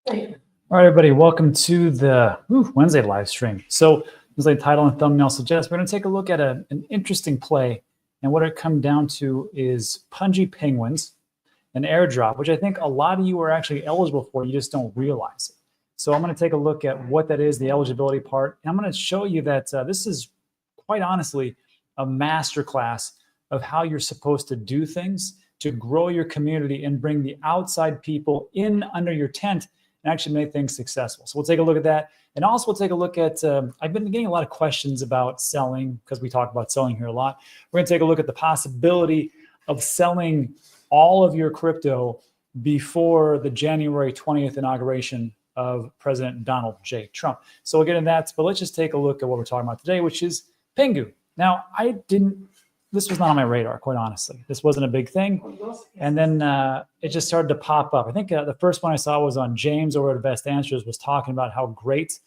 All right, everybody, welcome to the Wednesday live stream. So, as the title and thumbnail suggests, we're going to take a look at an interesting play. And what it comes down to is PUDGY Penguins, an airdrop, which I think a lot of you are actually eligible for. You just don't realize it. So I'm going to take a look at what that is, the eligibility part. And I'm going to show you that this is quite honestly a masterclass of how you're supposed to do things to grow your community and bring the outside people in under your tent and actually make things successful. So we'll take a look at that. And also we'll take a look at, I've been getting a lot of questions about selling because we talk about selling here a lot. We're going to take a look at the possibility of selling all of your crypto before the January 20th inauguration of President Donald J. Trump. So we'll get into that, but let's just take a look at what we're talking about today, which is Pengu. Now, this was not on my radar, quite honestly. This wasn't a big thing. And then it just started to pop up. I think the first one I saw was on James over at Best Answers was talking about how great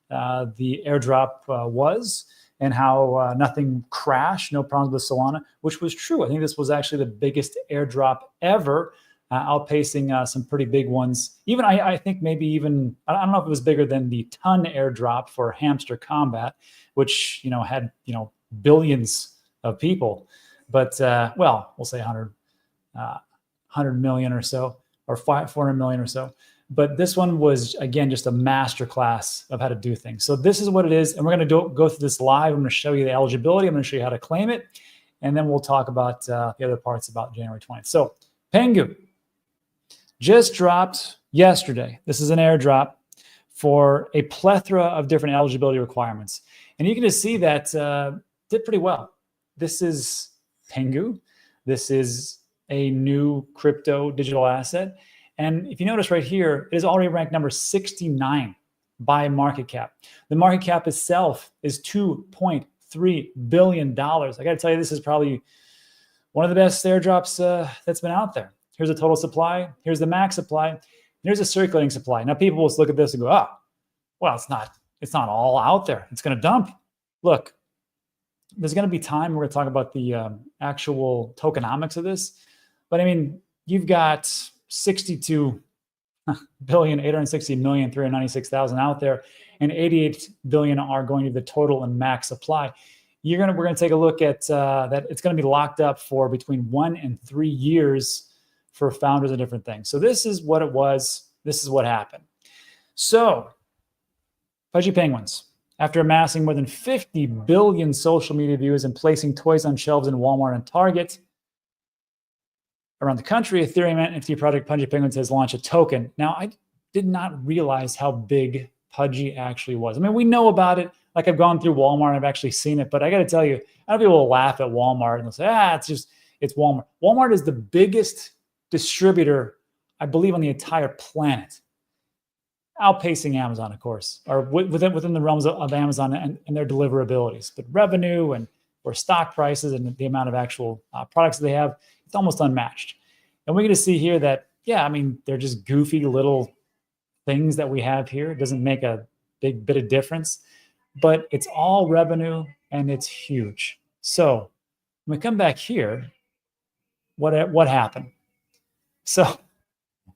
the airdrop was and how nothing crashed, no problems with Solana, which was true. I think this was actually the biggest airdrop ever, outpacing some pretty big ones. Even I think maybe even, I don't know if it was bigger than the ton airdrop for Hamster Combat, which had billions of people, but well, we'll say 100 million or so, or 400 million or so. But this one was, again, just a masterclass of how to do things. So this is what it is. And we're going to go through this live. I'm going to show you the eligibility. I'm going to show you how to claim it. And then we'll talk about the other parts about January 20th. So Pengu just dropped yesterday. This is an airdrop for a plethora of different eligibility requirements. And you can just see that did pretty well. This is Pengu. This is a new crypto digital asset. And if you notice right here, it is already ranked number 69 by market cap. The market cap itself is $2.3 billion. I got to tell you, this is probably one of the best airdrops that's been out there. Here's a total supply. Here's the max supply. And here's a circulating supply. Now people will look at this and go, oh, well, it's not all out there. It's going to dump. Look, there's going to be time we're going to talk about the actual tokenomics of this. But I mean, you've got 62,860,396,000 out there, and 88 billion are going to be the total and max supply. We're going to take a look at that. It's going to be locked up for between 1 and 3 years for founders and different things. So this is what it was. This is what happened. So PUDGY Penguins, after amassing more than 50 billion social media views and placing toys on shelves in Walmart and Target around the country, Ethereum NFT project PUDGY Penguins has launched a token. Now, I did not realize how big PUDGY actually was. I mean, we know about it. Like, I've gone through Walmart, I've actually seen it, but I got to tell you, I know people will laugh at Walmart and they'll say, it's Walmart. Walmart is the biggest distributor, I believe, on the entire planet, outpacing Amazon, of course, or within the realms of Amazon and their deliverabilities. But revenue and or stock prices and the amount of actual products that they have, it's almost unmatched. And we're going to see here that, yeah, I mean, they're just goofy little things that we have here. It doesn't make a big bit of difference, but it's all revenue and it's huge. So when we come back here, what happened? So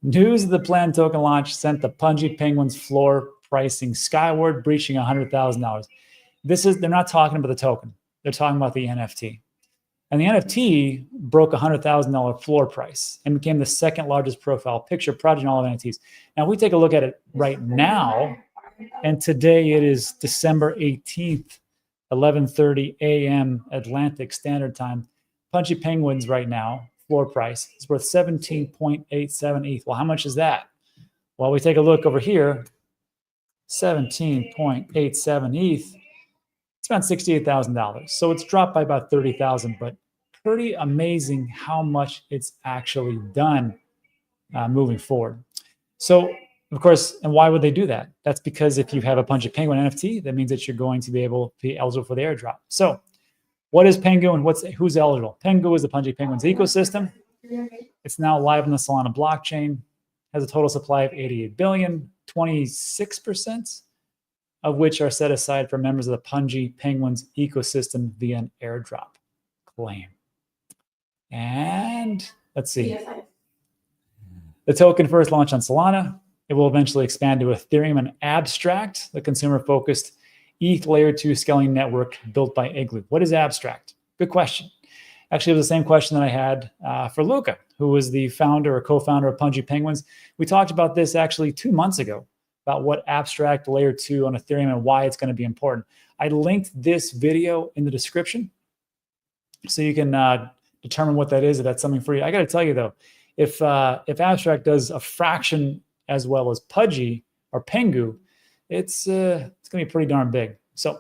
news of the planned token launch sent the PUDGY Penguins floor pricing skyward, breaching $100,000. They're not talking about the token. They're talking about the NFT. And the NFT broke $100,000 floor price and became the second largest profile picture project in all of NFTs. Now we take a look at it right now, and today it is December 18th, 11:30 a.m. Atlantic Standard Time. PUDGY Penguins right now, floor price is worth 17.87 ETH. Well, how much is that? Well, we take a look over here, 17.87 ETH. It's about $68,000. So it's dropped by about 30,000, but pretty amazing how much it's actually done moving forward. So, of course, and why would they do that? That's because if you have a PUDGY Penguin NFT, that means that you're going to be able to be eligible for the airdrop. So what is Pengu and who's eligible? Pengu is the PUDGY Penguins ecosystem. It's now live on the Solana blockchain, has a total supply of 88 billion, 26% of which are set aside for members of the PUDGY Penguins ecosystem via an airdrop claim. And let's see. The token first launched on Solana It will eventually expand to Ethereum and Abstract, the consumer-focused ETH Layer 2 scaling network built by Igloo. What is Abstract? Good question. Actually, it was the same question that I had for Luca, who was the founder or co-founder of PUDGY Penguins. We talked about this actually 2 months ago, about what Abstract Layer 2 on Ethereum and why it's going to be important. I linked this video in the description, so you can determine what that is, if that's something for you. I got to tell you, though, if Abstract does a fraction as well as Pudgy or Pengu, it's going to be pretty darn big. So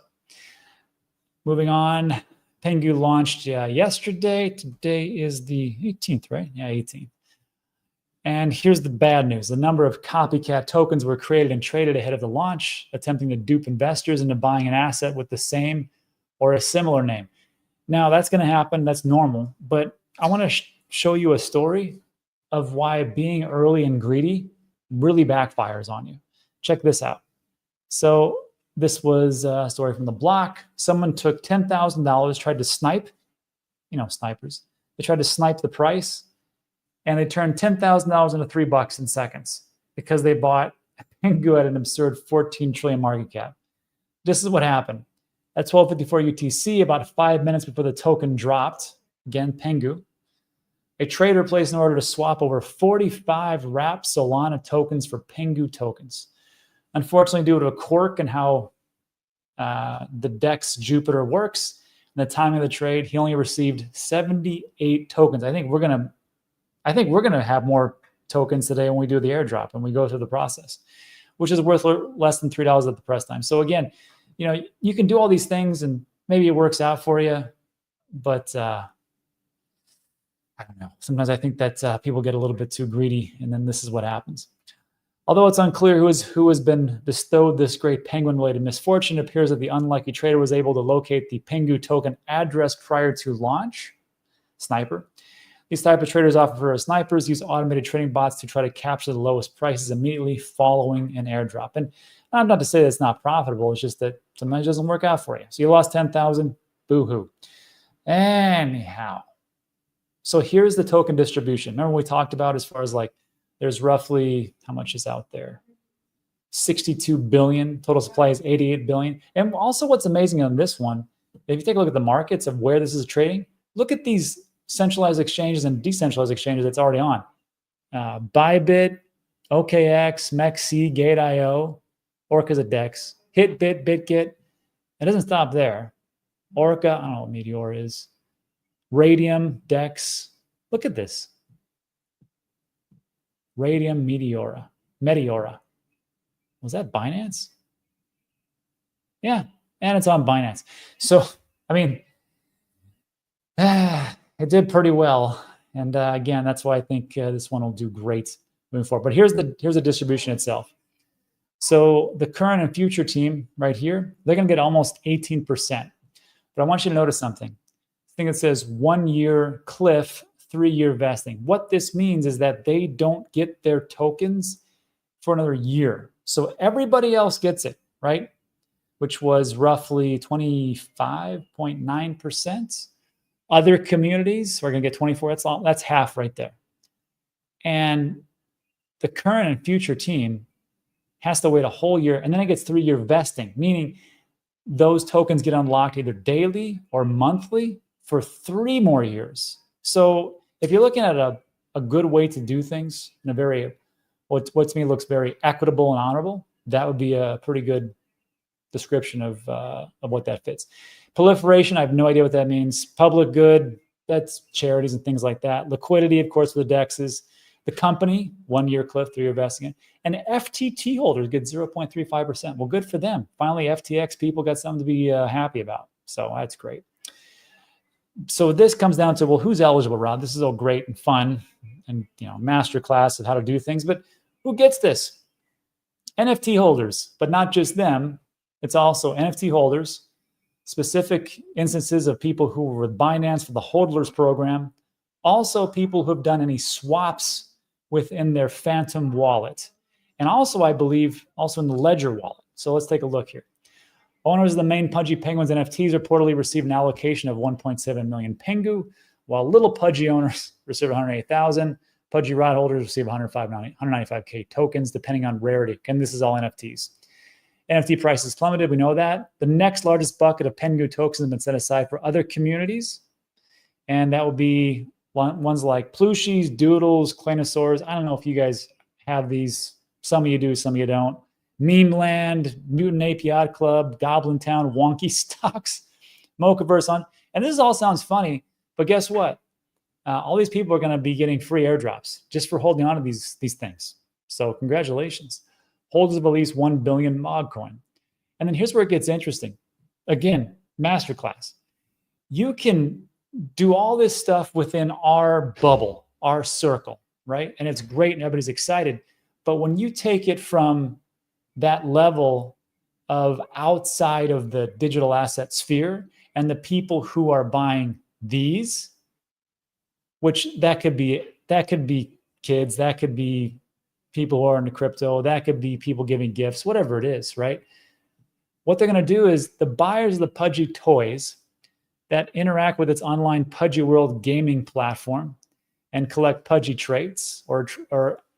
moving on, Pengu launched yesterday. Today is the 18th, right? Yeah, 18th. And here's the bad news. The number of copycat tokens were created and traded ahead of the launch, attempting to dupe investors into buying an asset with the same or a similar name. Now, that's going to happen. That's normal. But I want to show you a story of why being early and greedy really backfires on you. Check this out. So this was a story from The Block. Someone took $10,000, tried to snipe, snipers. They tried to snipe the price, and they turned $10,000 into $3 in seconds because they bought Pengu at an absurd 14 trillion market cap. This is what happened. At 12:54 UTC, about 5 minutes before the token dropped, again, Pengu, a trader placed an order to swap over 45 wrapped Solana tokens for Pengu tokens. Unfortunately, due to a quirk in how the DEX Jupiter works and the timing of the trade, he only received 78 tokens. I think we're gonna have more tokens today when we do the airdrop and we go through the process, which is worth less than $3 at the press time. So again, you can do all these things and maybe it works out for you, but I don't know. Sometimes I think that people get a little bit too greedy, and then this is what happens. Although it's unclear who has been bestowed this great penguin-related misfortune, it appears that the unlucky trader was able to locate the Pengu token address prior to launch. Sniper. These type of traders often for snipers use automated trading bots to try to capture the lowest prices immediately following an airdrop. And I'm not to say that it's not profitable. It's just that sometimes it doesn't work out for you. So you lost 10,000. Boo-hoo. Anyhow. So here's the token distribution. Remember we talked about as far as there's roughly, how much is out there? 62 billion. Total supply is 88 billion. And also what's amazing on this one, if you take a look at the markets of where this is trading, look at these centralized exchanges and decentralized exchanges that's already on. Bybit, OKX, MEXC, Gate.io, Orca's a DEX, HitBit, BitGet. It doesn't stop there. Orca, I don't know what Meteor is. Radium, DEX. Look at this. Radium, Meteora. Was that Binance? Yeah, and it's on Binance. So, I mean, it did pretty well. And again, that's why I think this one will do great moving forward. But here's the distribution itself. So the current and future team right here, they're going to get almost 18%. But I want you to notice something. I think it says 1 year cliff, 3-year vesting. What this means is that they don't get their tokens for another year. So everybody else gets it, right? Which was roughly 25.9%. Other communities are going to get 24. That's half right there. And the current and future team has to wait a whole year, and then it gets 3-year vesting, meaning those tokens get unlocked either daily or monthly for 3 more years. So if you're looking at a good way to do things in a very, what to me looks very equitable and honorable, that would be a pretty good description of what that fits. Proliferation, I have no idea what that means. Public good, that's charities and things like that. Liquidity, of course, for the DEXs. The company, 1 year cliff, 3-year vesting. And FTT holders get 0.35%. Well, good for them. Finally, FTX people got something to be happy about. So that's great. So this comes down to, well, who's eligible, Rob? This is all great and fun and, master class of how to do things, but who gets this? NFT holders, but not just them. It's also NFT holders, specific instances of people who were with Binance for the hodlers program, also people who have done any swaps within their Phantom wallet, and also, I believe, also in the Ledger wallet. So let's take a look here. Owners of the main Pudgy Penguins NFTs reportedly received an allocation of 1.7 million Pengu, while little Pudgy owners received 108,000. Pudgy ROTH holders receive 195K tokens, depending on rarity. And this is all NFTs. NFT prices plummeted. We know that. The next largest bucket of Pengu tokens has been set aside for other communities. And that will be ones like plushies, doodles, Claynosaurs. I don't know if you guys have these. Some of you do, some of you don't. Meme Land, Mutant API Club, Goblin Town, Wonky Stocks, Mochaverse on. And this all sounds funny, but guess what? All these people are going to be getting free airdrops just for holding on to these things. So congratulations. Holders of at least 1 billion MOG coin. And then here's where it gets interesting. Again, masterclass. You can do all this stuff within our bubble, our circle, right? And it's great and everybody's excited. But when you take it from that level of outside of the digital asset sphere and the people who are buying these, which that could be kids, that could be people who are into crypto, that could be people giving gifts, whatever it is, right? What they're going to do is the buyers of the Pudgy toys that interact with its online Pudgy World gaming platform and collect Pudgy traits or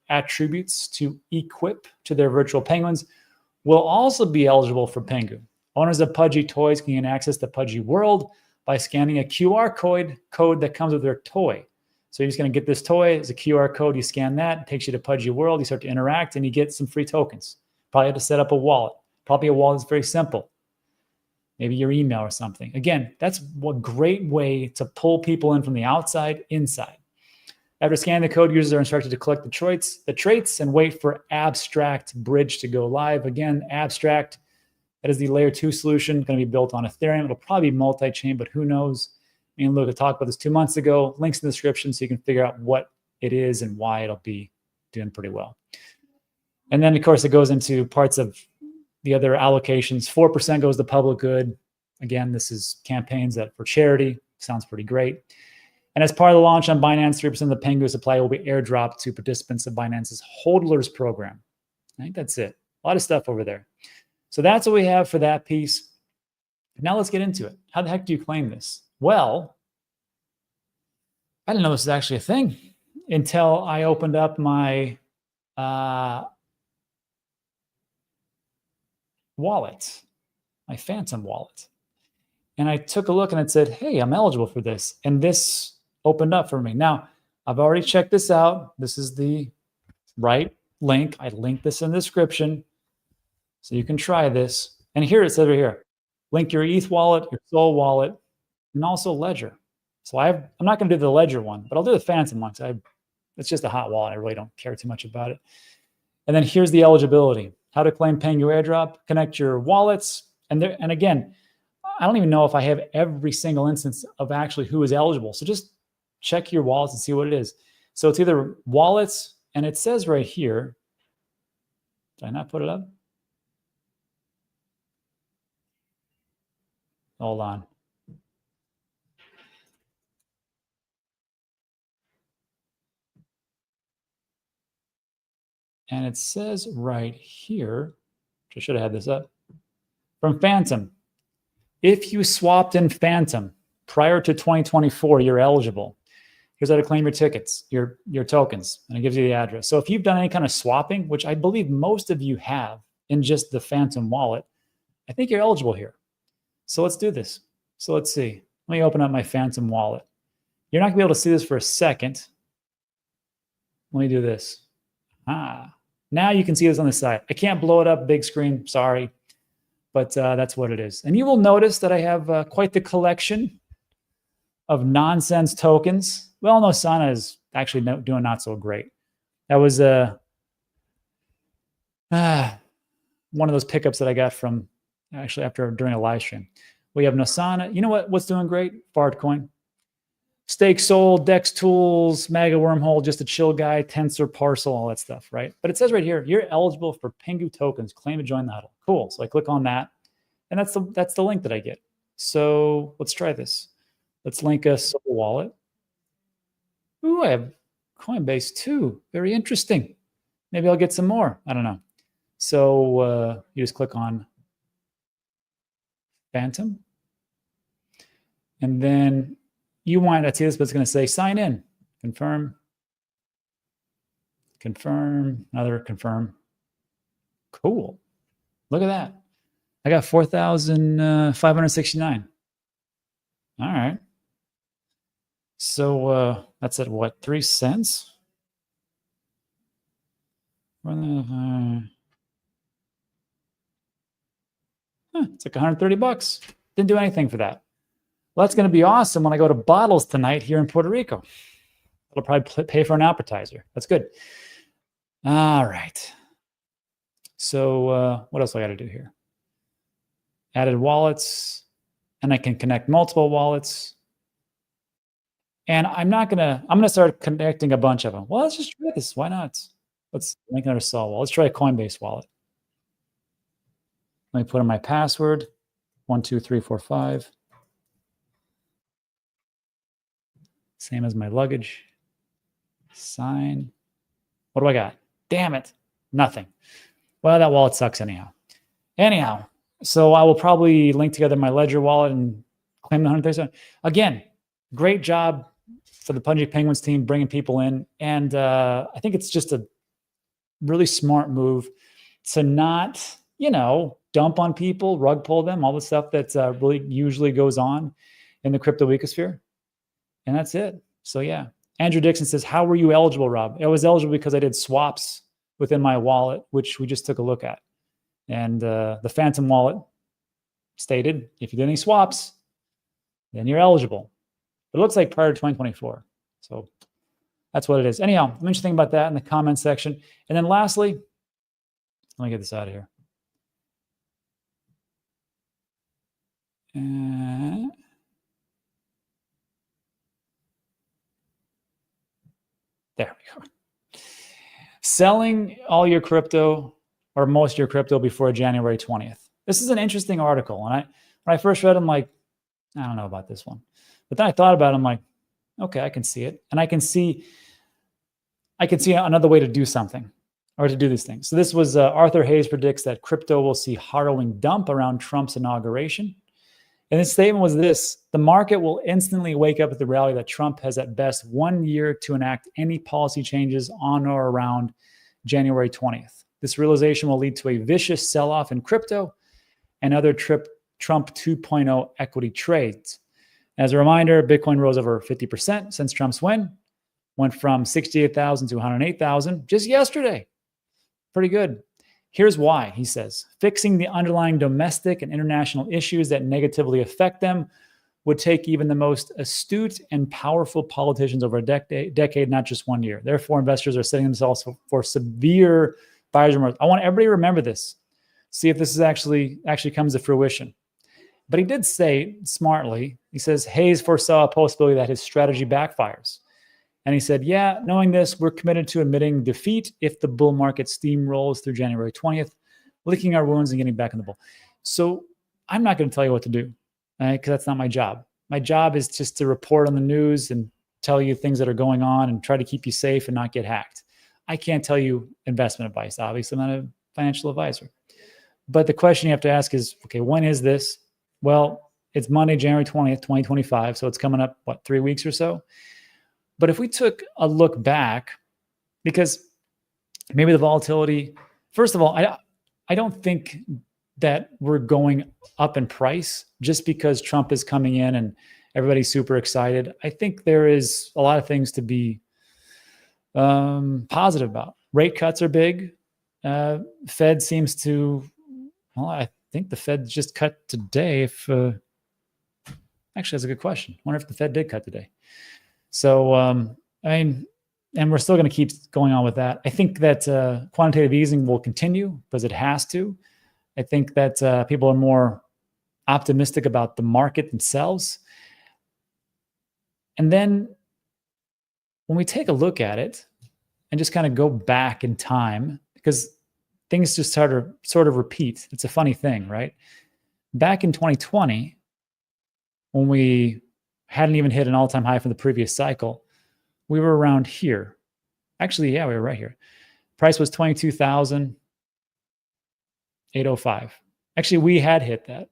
attributes to equip to their virtual penguins will also be eligible for Pengu. Owners of Pudgy toys can gain access to Pudgy World by scanning a QR code that comes with their toy. So you're just going to get this toy, it's a QR code, you scan that, it takes you to Pudgy World, you start to interact, and you get some free tokens. Probably have to set up a wallet. Probably a wallet that's very simple. Maybe your email or something. Again, that's a great way to pull people in from the outside inside. After scanning the code, users are instructed to collect the traits and wait for Abstract Bridge to go live. Again, Abstract, that is the layer 2 solution, going to be built on Ethereum. It'll probably be multi-chain, but who knows? I mean, look, I talked about this 2 months ago. Links in the description so you can figure out what it is and why it'll be doing pretty well. And then, of course, it goes into parts of the other allocations. 4% goes to public good. Again, this is campaigns that for charity. Sounds pretty great. And as part of the launch on Binance, 3% of the Pengu supply will be airdropped to participants of Binance's Hodlers program. I think that's it. A lot of stuff over there. So that's what we have for that piece. Now let's get into it. How the heck do you claim this? Well, I didn't know this was actually a thing until I opened up my wallet, my Phantom wallet. And I took a look and it said, hey, I'm eligible for this. And this opened up for me. Now, I've already checked this out. This is the right link. I linked this in the description. So you can try this. And here it says right here, link your ETH wallet, your Sol wallet, and also Ledger. So I'm not going to do the Ledger one, but I'll do the Phantom one. It's just a hot wallet. I really don't care too much about it. And then here's the eligibility. How to claim Pengu Airdrop. Connect your wallets. And again, I don't even know if I have every single instance of actually who is eligible. So just check your wallets and see what it is. So it's either wallets, and it says right here, did I not put it up? Hold on. And it says right here, which I should have had this up, from Phantom. If you swapped in Phantom prior to 2024, you're eligible. Here's how to claim your tickets, your tokens, and it gives you the address. So if you've done any kind of swapping, which I believe most of you have in just the Phantom wallet, I think you're eligible here. So let's do this. So let's see. Let me open up my Phantom wallet. You're not going to be able to see this for a second. Let me do this. Now you can see this on the side. I can't blow it up big screen, sorry, but that's what it is. And you will notice that I have quite the collection of nonsense tokens. Well, no, Sana is actually doing not so great. That was one of those pickups that I got from actually during a live stream. We have Nosana. You know what's doing great? Fartcoin. Stake Soul, Dex Tools, Maga Wormhole, Just a Chill Guy, Tensor Parcel, all that stuff, right? But it says right here, you're eligible for Pengu tokens. Claim to join the huddle. Cool. So I click on that, and that's the link that I get. So let's try this. Let's link a Soul wallet. Ooh, I have Coinbase too. Very interesting. Maybe I'll get some more. I don't know. So you just click on Phantom, and then you want to see this, but it's going to say sign in, confirm. Confirm, another confirm. Cool. Look at that. I got 4,569. All right. So that's at what, 3 cents? It's like 130 bucks. Didn't do anything for that. Well, that's going to be awesome when I go to Bottles tonight here in Puerto Rico. It'll probably pay for an appetizer. That's good. All right. So what else do I got to do here? Added wallets, and I can connect multiple wallets. And I'm going to start connecting a bunch of them. Well, let's just try this. Why not? Let's make another Sol wallet. Let's try a Coinbase wallet. Let me put in my password, 12345. Same as my luggage. Sign. What do I got? Damn it. Nothing. Well, that wallet sucks anyhow. Anyhow, so I will probably link together my Ledger wallet and claim the 137. Again, great job for the Pudgy Penguins team bringing people in. And I think it's just a really smart move to not, dump on people, rug pull them, all the stuff that really usually goes on in the crypto ecosphere. And that's it. So yeah. Andrew Dixon says, how were you eligible, Rob? I was eligible because I did swaps within my wallet, which we just took a look at. And the Phantom wallet stated, if you did any swaps, then you're eligible. But it looks like prior to 2024. So that's what it is. Anyhow, let me just think about that in the comment section. And then lastly, let me get this out of here. There we go. Selling all your crypto or most of your crypto before January 20th. This is an interesting article. And when I first read it, I'm like, I don't know about this one. But then I thought about it, I'm like, okay, I can see it. And I can see another way to do something or to do these things. So this was Arthur Hayes predicts that crypto will see harrowing dump around Trump's inauguration. And his statement was this: the market will instantly wake up with the reality that Trump has at best 1 year to enact any policy changes on or around January 20th. This realization will lead to a vicious sell-off in crypto and other Trump 2.0 equity trades. As a reminder, Bitcoin rose over 50% since Trump's win, went from 68,000 to 108,000 just yesterday. Pretty good. Here's why, he says. Fixing the underlying domestic and international issues that negatively affect them would take even the most astute and powerful politicians over a decade, not just 1 year. Therefore, investors are setting themselves for severe buyer's remorse. I want everybody to remember this. See if this is actually comes to fruition. But he did say smartly, he says, Hayes foresaw a possibility that his strategy backfires. And he said, yeah, knowing this, we're committed to admitting defeat if the bull market steamrolls through January 20th, licking our wounds and getting back in the bull. So I'm not going to tell you what to do, right? Because that's not my job. My job is just to report on the news and tell you things that are going on and try to keep you safe and not get hacked. I can't tell you investment advice. Obviously, I'm not a financial advisor. But the question you have to ask is, okay, when is this? Well, it's Monday, January 20th, 2025. So it's coming up, 3 weeks or so? But if we took a look back, because maybe the volatility, first of all, I don't think that we're going up in price just because Trump is coming in and everybody's super excited. I think there is a lot of things to be positive about. Rate cuts are big. Fed seems to, well, I think the Fed just cut today. Actually, that's a good question. I wonder if the Fed did cut today. So, and we're still going to keep going on with that. I think that quantitative easing will continue because it has to. I think that people are more optimistic about the market themselves. And then when we take a look at it and just kind of go back in time, because things just sort of repeat. It's a funny thing, right? Back in 2020, when we hadn't even hit an all-time high from the previous cycle, we were around here. Actually, yeah, we were right here. Price was 22,805. Actually, we had hit that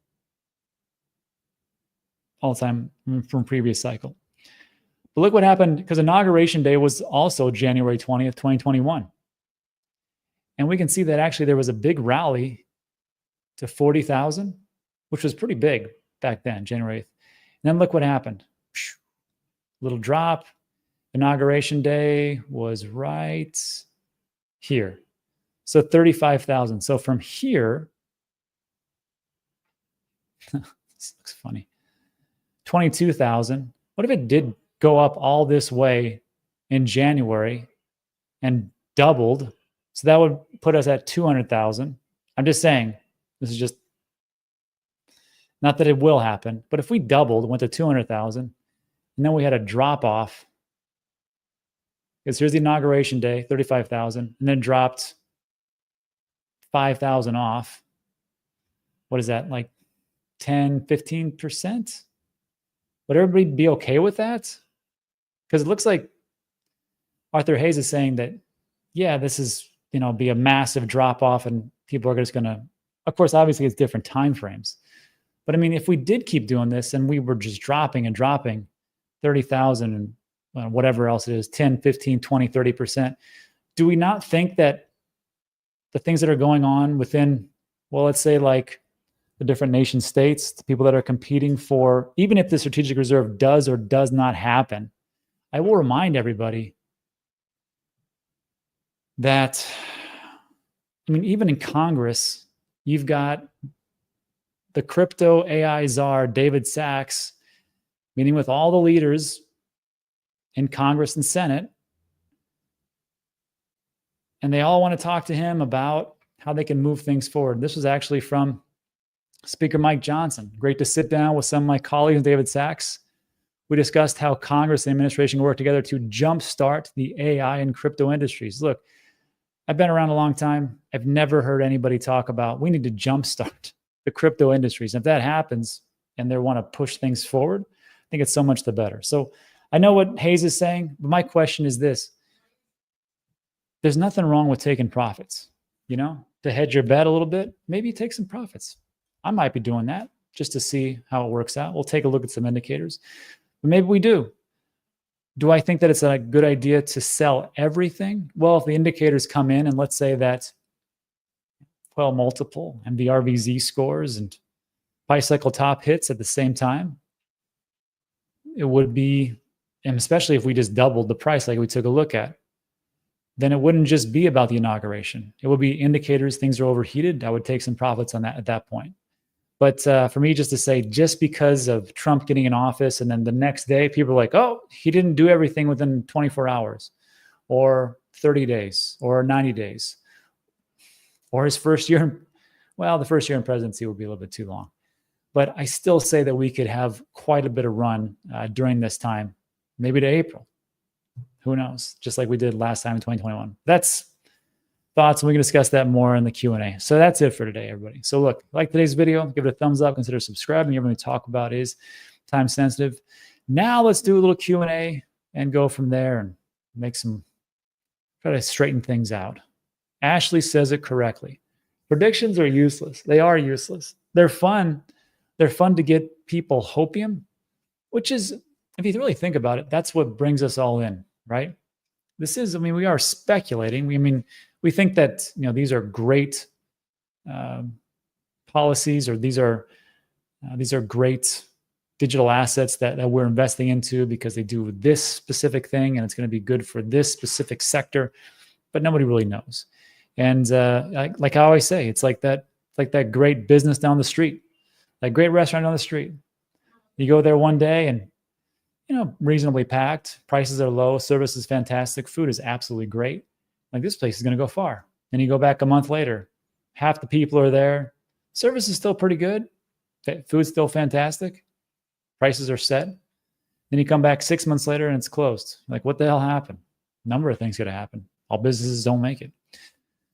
all-time from previous cycle. But look what happened, because Inauguration Day was also January 20th, 2021. And we can see that actually there was a big rally to 40,000, which was pretty big back then, January 8th. And then look what happened. Little drop. Inauguration day was right here. So 35,000. So from here, this looks funny. 22,000. What if it did go up all this way in January and doubled? So that would put us at 200,000. I'm just saying, this is just, not that it will happen, but if we doubled, went to 200,000, and then we had a drop off, because here's the inauguration day, 35,000, and then dropped 5,000 off. What is that, like 10, 15%? Would everybody be okay with that? Because it looks like Arthur Hayes is saying that, yeah, this is, be a massive drop off and people are just going to, of course, obviously it's different time frames. But I mean, if we did keep doing this and we were just dropping and dropping 30,000 and whatever else it is, 10, 15, 20, 30%, do we not think that the things that are going on within, well, let's say like the different nation states, the people that are competing for, even if the strategic reserve does or does not happen, I will remind everybody that, I mean, even in Congress, you've got the crypto AI czar, David Sachs, meeting with all the leaders in Congress and Senate. And they all want to talk to him about how they can move things forward. This was actually from Speaker Mike Johnson. Great to sit down with some of my colleagues, David Sachs. We discussed how Congress and administration work together to jumpstart the AI and crypto industries. Look, I've been around a long time. I've never heard anybody talk about we need to jumpstart the crypto industries. And if that happens and they want to push things forward, I think it's so much the better. So I know what Hayes is saying, but my question is this. There's nothing wrong with taking profits, to hedge your bet a little bit. Maybe take some profits. I might be doing that just to see how it works out. We'll take a look at some indicators, but maybe we do. Do I think that it's a good idea to sell everything? Well, if the indicators come in and let's say that, well, multiple and the RVZ scores and price cycle top hits at the same time, it would be, and especially if we just doubled the price like we took a look at, then it wouldn't just be about the inauguration. It would be indicators, things are overheated. I would take some profits on that at that point. But for me, just to say, just because of Trump getting in office and then the next day, people are like, oh, he didn't do everything within 24 hours or 30 days or 90 days or his first year. Well, the first year in presidency would be a little bit too long. But I still say that we could have quite a bit of run during this time, maybe to April. Who knows? Just like we did last time in 2021. That's thoughts, and we can discuss that more in the Q&A. So that's it for today, everybody. So look, like today's video, give it a thumbs up, consider subscribing. Everything we talk about is time sensitive. Now let's do a little Q&A and go from there and try to straighten things out. Ashley says it correctly. Predictions are useless. They are useless. They're fun. They're fun to get people hopium, which is, if you really think about it, that's what brings us all in, right? This is, we are speculating. We think that, these are great policies, or these are great digital assets that we're investing into because they do this specific thing and it's going to be good for this specific sector, but nobody really knows. And like I always say, it's like that great business down the street, that great restaurant down the street. You go there one day and, reasonably packed, prices are low, service is fantastic, food is absolutely great. Like, this place is going to go far. Then you go back a month later, half the people are there. Service is still pretty good. Food's still fantastic. Prices are set. Then you come back 6 months later and it's closed. Like, what the hell happened? A number of things could have happened. All businesses don't make it.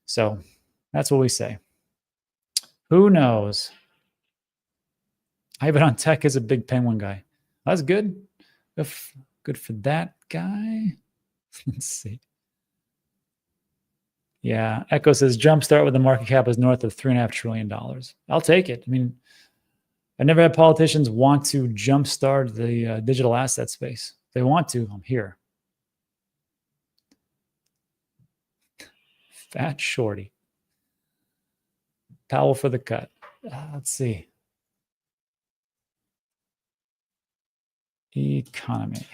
So that's what we say. Who knows? I have it on tech as a big penguin guy. That's good. Good for that guy. Let's see. Yeah, Echo says jumpstart with the market cap is north of $3.5 trillion. I'll take it. I never had politicians want to jumpstart the digital asset space. If they want to, I'm here. Fat shorty. Powell for the cut. Let's see. Economy.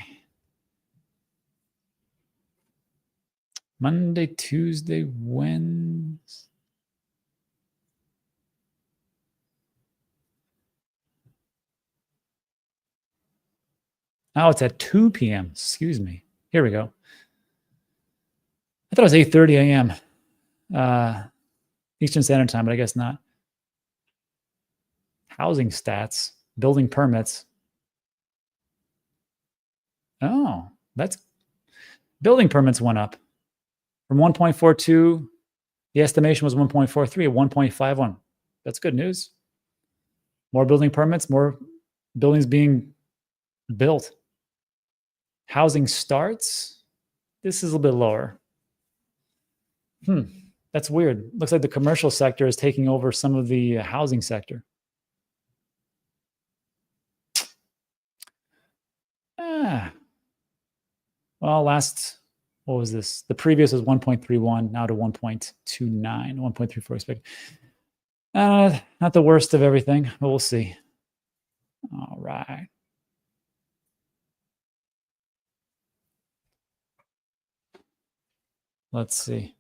Monday, Tuesday, Wednesday. Oh, it's at 2 p.m. Excuse me. Here we go. I thought it was 8:30 a.m. Eastern Standard Time, but I guess not. Housing stats, building permits. Oh, that's building permits went up from 1.42. The estimation was 1.43 at 1.51. That's good news. More building permits, more buildings being built. Housing starts. This is a little bit lower. That's weird. Looks like the commercial sector is taking over some of the housing sector. Well, what was this? The previous was 1.31, now to 1.29, 1.34 expected. Not the worst of everything, but we'll see. All right. Let's see.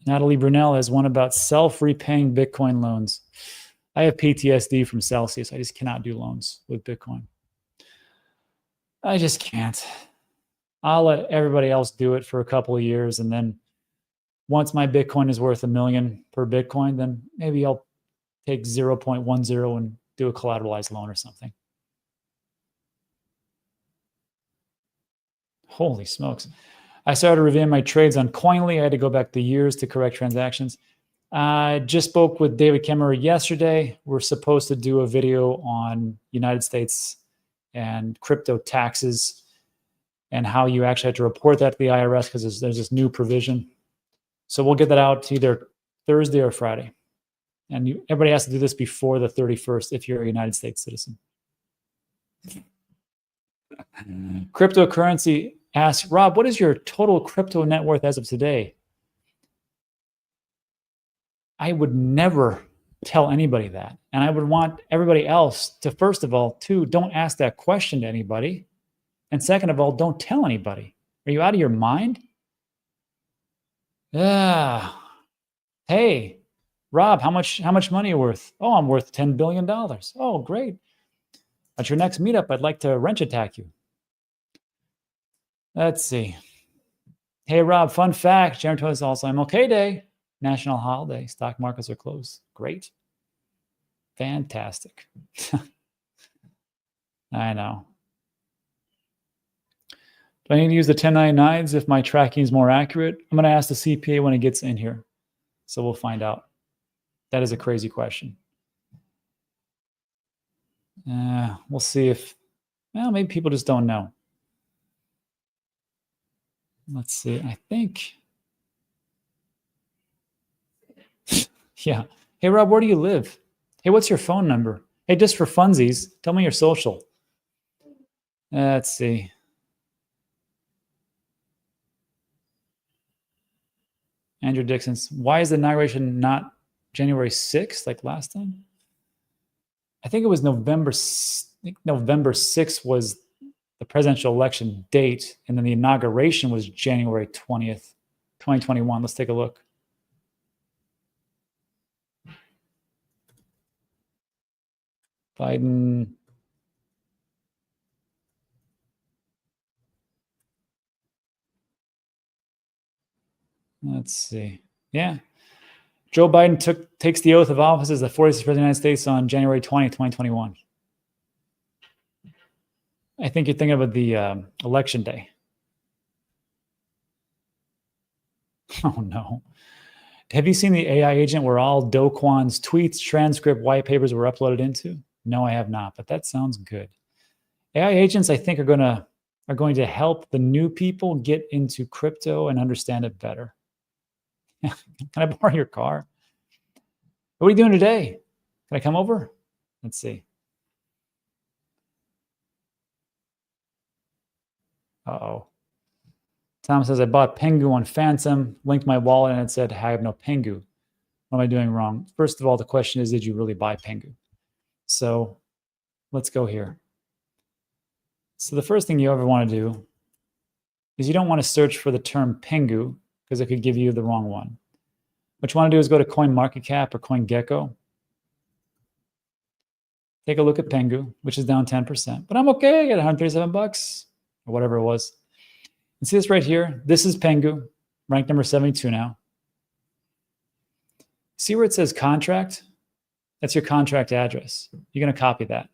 Natalie Brunel has one about self-repaying Bitcoin loans. I have PTSD from Celsius. I just cannot do loans with Bitcoin. I just can't. I'll let everybody else do it for a couple of years, and then once my Bitcoin is worth $1 million per Bitcoin, then maybe I'll take 0.10 and do a collateralized loan or something. Holy smokes. I started reviewing my trades on Coinly. I had to go back the years to correct transactions. I just spoke with David Kemmerer yesterday. We're supposed to do a video on United States and crypto taxes and how you actually have to report that to the IRS because there's this new provision. So we'll get that out either Thursday or Friday. And everybody has to do this before the 31st if you're a United States citizen. Cryptocurrency asks, Rob, what is your total crypto net worth as of today? I would never tell anybody that. And I would want everybody else to, first of all, don't ask that question to anybody. And second of all, don't tell anybody. Are you out of your mind? Hey, Rob, how much money are you worth? Oh, I'm worth $10 billion. Oh, great. At your next meetup, I'd like to wrench attack you. Let's see. Hey, Rob, fun fact. January 20th is also MLK Day. National holiday. Stock markets are closed. Great. Fantastic. I know. Do I need to use the 1099s if my tracking is more accurate? I'm going to ask the CPA when it gets in here. So we'll find out. That is a crazy question. We'll see if, well, maybe people just don't know. Let's see. I think. Yeah. Hey, Rob, where do you live? Hey, what's your phone number? Hey, just for funsies, tell me your social. Let's see. Andrew Dixon, why is the inauguration not January 6th like last time? I think it was November 6th was the presidential election date, and then the inauguration was January 20th, 2021. Let's take a look. Biden. Let's see. Yeah. Joe Biden takes the oath of office as the 46th President of the United States on January 20th, 2021. I think you're thinking about the election day. Oh, no. Have you seen the AI agent where all Do Kwon's tweets, transcript, white papers were uploaded into? No, I have not, but that sounds good. AI agents, I think, are going to help the new people get into crypto and understand it better. Can I borrow your car? What are you doing today? Can I come over? Let's see. Uh-oh. Tom says, I bought Pengu on Phantom, linked my wallet, and it said, I have no Pengu. What am I doing wrong? First of all, the question is, did you really buy Pengu? So let's go here. So the first thing you ever want to do is you don't want to search for the term Pengu because it could give you the wrong one. What you want to do is go to CoinMarketCap or CoinGecko. Take a look at Pengu, which is down 10%, but I'm okay. I got 137 bucks or whatever it was. And see this right here? This is Pengu, ranked number 72 now. See where it says contract? That's your contract address. You're going to copy that.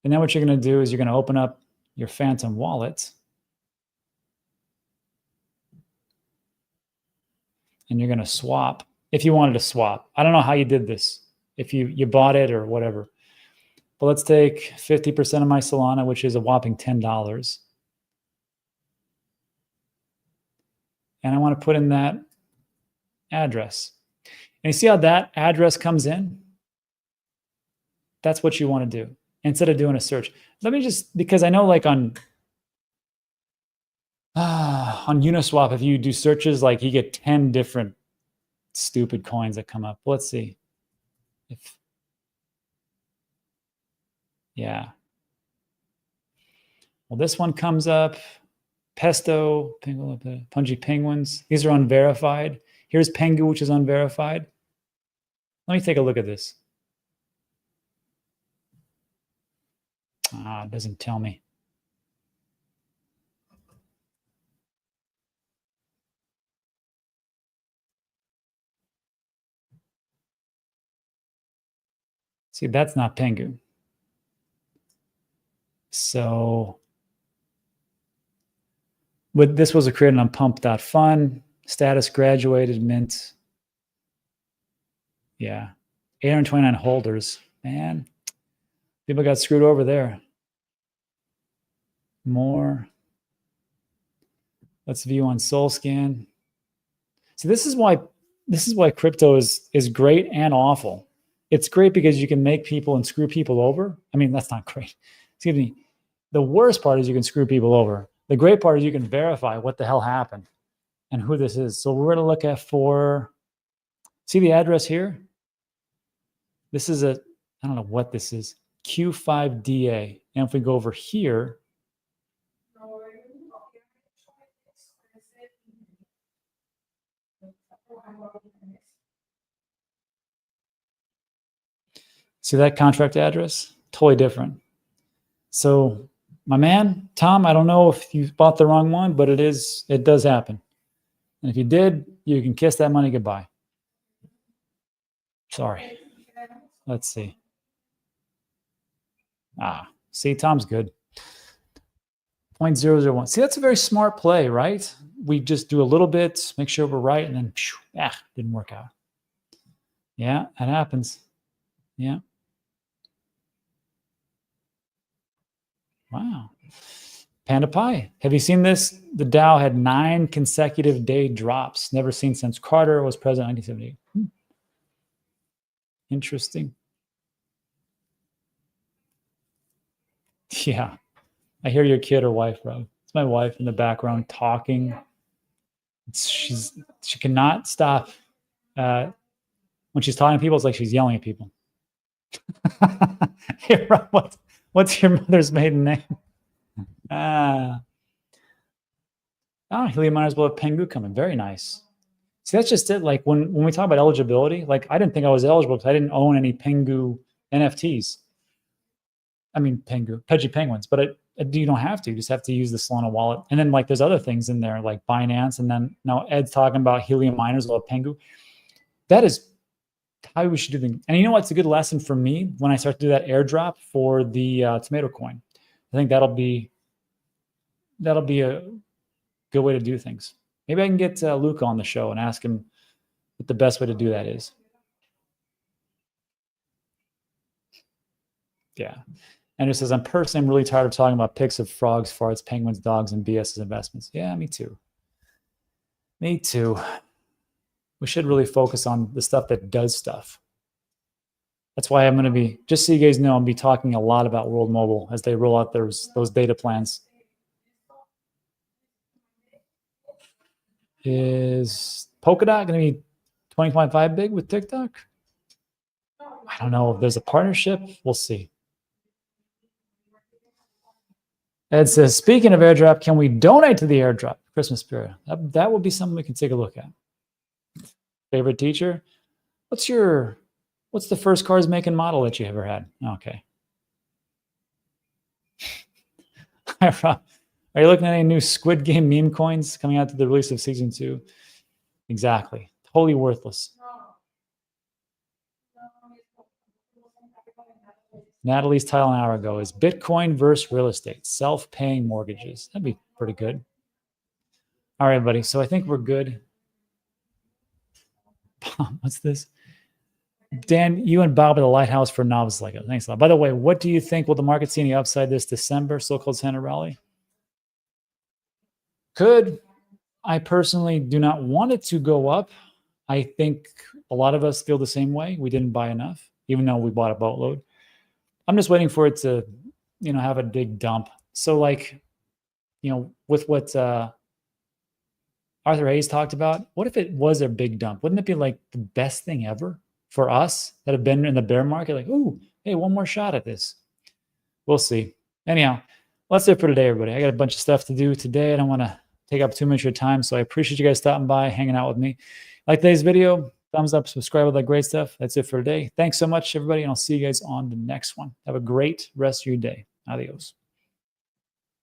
And then what you're going to do is you're going to open up your Phantom wallet. And you're going to swap if you wanted to swap. I don't know how you did this, if you bought it or whatever. But let's take 50% of my Solana, which is a whopping $10. And I want to put in that address. And you see how that address comes in? That's what you want to do instead of doing a search. Let me just, because I know like on Uniswap, if you do searches, like you get 10 different stupid coins that come up. Let's see. Yeah. Well, this one comes up. Pesto, Pudgy Penguins. These are unverified. Here's Pengu, which is unverified. Let me take a look at this. It doesn't tell me. See, that's not Pengu. So, but this was created on pump.fun, status graduated, mint. Yeah, 829 holders. Man, people got screwed over there. More. Let's view on SoulScan. See, this is why crypto is great and awful. It's great because you can make people and screw people over. I mean, that's not great. Excuse me. The worst part is you can screw people over. The great part is you can verify what the hell happened and who this is. So we're going to look at see the address here? This is I don't know what this is, Q5DA. And if we go over here, see that contract address? Totally different. So my man, Tom, I don't know if you bought the wrong one, but it does happen. And if you did, you can kiss that money goodbye. Sorry. Let's see. See, Tom's good. 0.001. See, that's a very smart play, right? We just do a little bit, make sure we're right, and then didn't work out. Yeah, that happens. Yeah. Wow. Panda Pie. Have you seen this? The Dow had 9 consecutive day drops. Never seen since Carter was president in 1978. Interesting. Yeah. I hear your kid or wife, bro. It's my wife in the background talking. She cannot stop. When she's talking to people, it's like she's yelling at people. Hey, Rob, what's your mother's maiden name? Helium miners will have Pengu coming. Very nice. See, that's just it. Like when we talk about eligibility, like I didn't think I was eligible because I didn't own any Pengu NFTs. I mean, Pudgy Penguins, but you don't have to. You just have to use the Solana wallet. And then like there's other things in there like Binance. And then now Ed's talking about helium miners will have Pengu. That is how we should do things. And you know what's a good lesson for me when I start to do that airdrop for the tomato coin? I think that'll be a good way to do things. Maybe I can get Luca on the show and ask him what the best way to do that is. Yeah. And it says, I'm really tired of talking about pics of frogs, farts, penguins, dogs, and BS's investments. Yeah, me too. Me too. We should really focus on the stuff that does stuff. That's why I'm going to be, just so you guys know, I'll be talking a lot about World Mobile as they roll out those data plans. Is Polkadot going to be 20.5 big with TikTok? I don't know if there's a partnership. We'll see. Ed says, speaking of airdrop, can we donate to the airdrop? Christmas spirit. That would be something we can take a look at. Favorite teacher? What's the first cars make and model that you ever had? Okay. Are you looking at any new Squid Game meme coins coming out to the release of season 2? Exactly. Totally worthless. Natalie's title an hour ago is Bitcoin versus real estate, self-paying mortgages. That'd be pretty good. All right, buddy. So I think we're good. What's this? Dan, you and Bob at the Lighthouse for novice Lego. Thanks a lot. By the way, what do you think? Will the market see any upside this December, so-called Santa rally? Could. I personally do not want it to go up. I think a lot of us feel the same way. We didn't buy enough, even though we bought a boatload. I'm just waiting for it to, have a big dump. So like, with what Arthur Hayes talked about, what if it was a big dump? Wouldn't it be like the best thing ever for us that have been in the bear market? Like, ooh, hey, one more shot at this. We'll see. Anyhow, that's it for today, everybody. I got a bunch of stuff to do today. I don't want to take up too much of your time, so I appreciate you guys stopping by, hanging out with me. Like today's video, thumbs up, subscribe, all that great stuff. That's it for today. Thanks so much, everybody, and I'll see you guys on the next one. Have a great rest of your day. Adios.